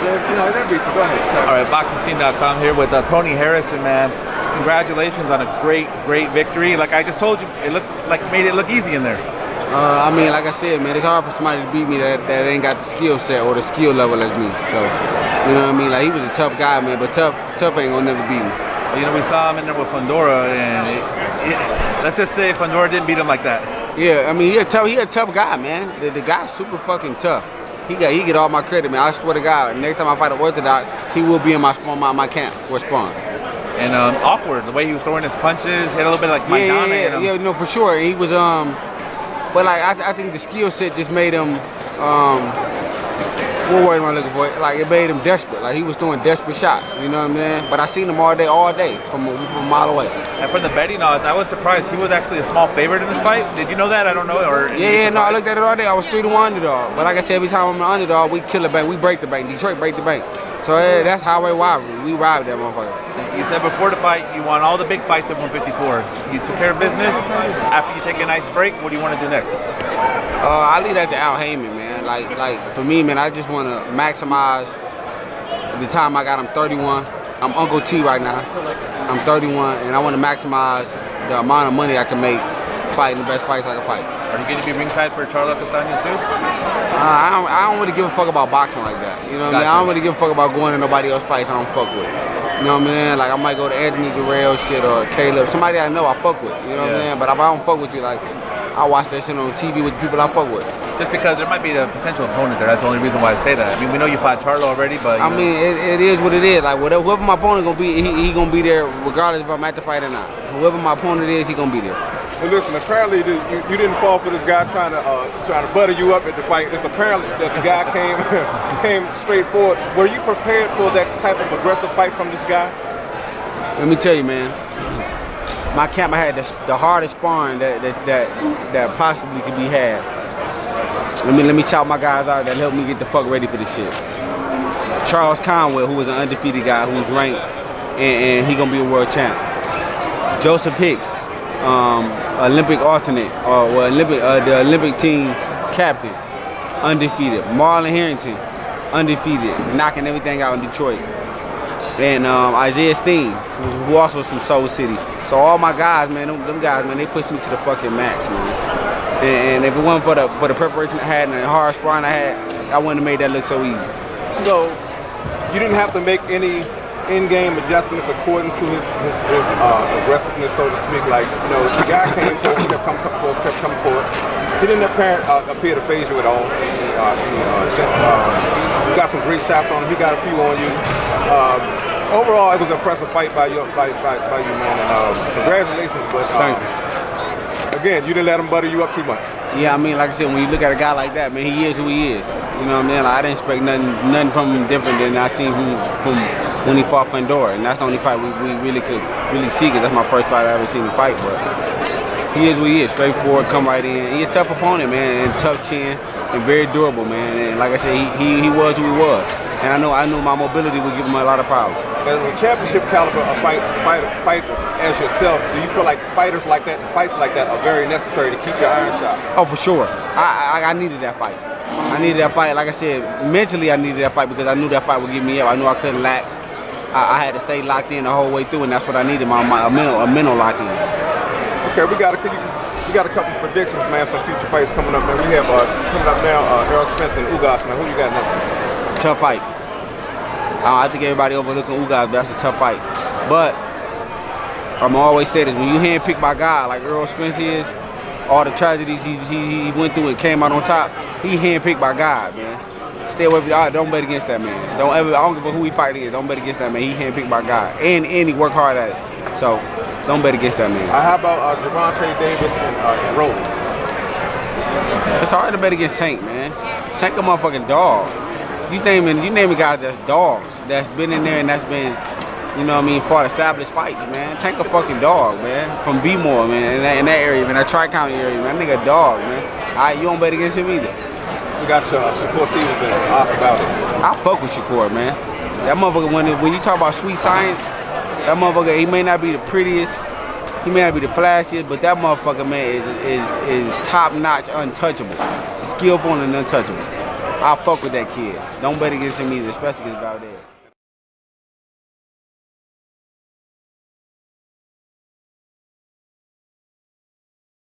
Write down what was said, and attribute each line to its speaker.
Speaker 1: that'd be so. Go ahead, start.
Speaker 2: All right, BoxingScene.com here with Tony Harrison, man. Congratulations on a great victory. Like I just told you, it looked like you made it look easy in there.
Speaker 3: I mean, like I said, man, it's hard for somebody to beat me that ain't got the skill set or the skill level as me. So, you know what I mean? Like, he was a tough guy, man, but tough ain't gonna never beat me.
Speaker 2: You know, we saw him in there with Fundora, and let's just say Fundora didn't beat him like that.
Speaker 3: Yeah, I mean, he a tough guy, man. The guy's super fucking tough. He get all my credit, man. I swear to God, next time I fight an Orthodox, he will be in my camp for spawn.
Speaker 2: And awkward, the way he was throwing his punches, he had a little bit like Maidana in him.
Speaker 3: Yeah, no, for sure. He was but like I think the skill set just made him what word am I looking for? Like it made him desperate. Like he was throwing desperate shots. You know what I'm saying? But I seen him all day from a mile away.
Speaker 2: And from the betting odds, I was surprised he was actually a small favorite in this fight. Did you know that? I don't know. Or
Speaker 3: no, I looked at it all day. I was 3-1 underdog. But like I said, every time I'm an underdog, we kill the bank. We break the bank. Detroit break the bank. So that's highway rivalry. We robbed that motherfucker.
Speaker 2: You said before the fight you won all the big fights at 154. You took care of business. After you take a nice break, what do you want to do next?
Speaker 3: I leave that to Al Heyman, man. Like for me, man, I just want to maximize the time I got. I'm 31. I'm Uncle T right now. I'm 31, and I want to maximize the amount of money I can make fighting the best fights I can fight.
Speaker 2: Are you going to be ringside for Charlo Castaño too?
Speaker 3: I don't really give a fuck about boxing like that. You know what I mean? I don't really give a fuck about going to nobody else's fights I don't fuck with. You know what I mean? Like I might go to Anthony Guerrero shit or Caleb, somebody I know I fuck with. You know what I mean? But if I don't fuck with you, like I watch that shit on TV with the people I fuck with.
Speaker 2: Just because there might be a potential opponent there, that's the only reason why I say that. I mean, we know you fought Charlo already, but
Speaker 3: I mean, it is what it is. Like whoever my opponent gonna be, he gonna be there regardless if I'm at the fight or not. Whoever my opponent is, he gonna be there.
Speaker 1: Well, listen. Apparently, you didn't fall for this guy trying to butter you up at the fight. It's apparently that the guy came straight forward. Were you prepared for that type of aggressive fight from this guy?
Speaker 3: Let me tell you, man. My camp, I had the hardest sparring that possibly could be had. Let me shout my guys out that helped me get the fuck ready for this shit. Charles Conwell, who was an undefeated guy, who's ranked, and he gonna be a world champ. Joseph Hicks, Olympic alternate, the Olympic team captain, undefeated. Marlon Harrington, undefeated, knocking everything out in Detroit. And Isaiah Steen, who also was from Soul City. So all my guys, man, them guys, man, they pushed me to the fucking max, man. And if it wasn't for the preparation I had and the hard sparring I had, I wouldn't have made that look so easy.
Speaker 1: So you didn't have to make any in-game adjustments according to his aggressiveness, so to speak. Like, you know, the guy came forward, kept coming forward. He didn't appear to phase you at all. You got some great shots on him. He got a few on you. Overall, it was an impressive fight by you, man. And congratulations, but
Speaker 3: thank you.
Speaker 1: Again, you didn't let him butter you up too much.
Speaker 3: Yeah, I mean, like I said, when you look at a guy like that, man, he is who he is. You know what I mean? Like, I didn't expect nothing from him different than I seen from when he fought Fundora, and that's the only fight we really could see, because that's my first fight I ever seen him fight. But he is who he is, straightforward, come right in. He's a tough opponent, man, and tough chin, and very durable, man. And like I said, he was who he was, and I knew my mobility would give him a lot of problems.
Speaker 1: As a championship caliber fighter as yourself, do you feel like fighters like that, fights like that, are very necessary to keep your iron sharp?
Speaker 3: Oh, for sure. I needed that fight. I needed that fight. Like I said, mentally I needed that fight because I knew that fight would get me up. I knew I couldn't lax. I had to stay locked in the whole way through, and that's what I needed, a mental lock in.
Speaker 1: Okay, we got a couple of predictions, man. Some future fights coming up, man. We have coming up now, Erickson and Ugas, man. Who you got next?
Speaker 3: Tough fight. I think everybody overlooking Ugas, but that's a tough fight. But I'm always say this: when you handpick my guy like Earl Spence is, all the tragedies he went through and came out on top, he handpicked my guy, man. Stay away from that. Don't bet against that man. I don't give a who he fighting against. Don't bet against that man. He handpicked my guy, and he worked hard at it. So don't bet against that man.
Speaker 1: How about Gervonta Davis and Rhodes?
Speaker 3: It's hard to bet against Tank, man. Tank a motherfucking dog. You naming guys that's dogs, that's been in there and that's been, you know what I mean, fought established fights, man. Tank a fucking dog, man. From B-More, man, in that area, man, that Tri-County area, man. That nigga a dog, man. You don't bet against him either.
Speaker 1: We got Shakur Stevenson and Oscar Valdez.
Speaker 3: I fuck with Shakur, man. That motherfucker, when you talk about sweet science, that motherfucker, he may not be the prettiest, he may not be the flashiest, but that motherfucker, man, is top-notch, untouchable. Skillful and untouchable. I'll fuck with that kid. Don't bet against him either, especially against Valdez.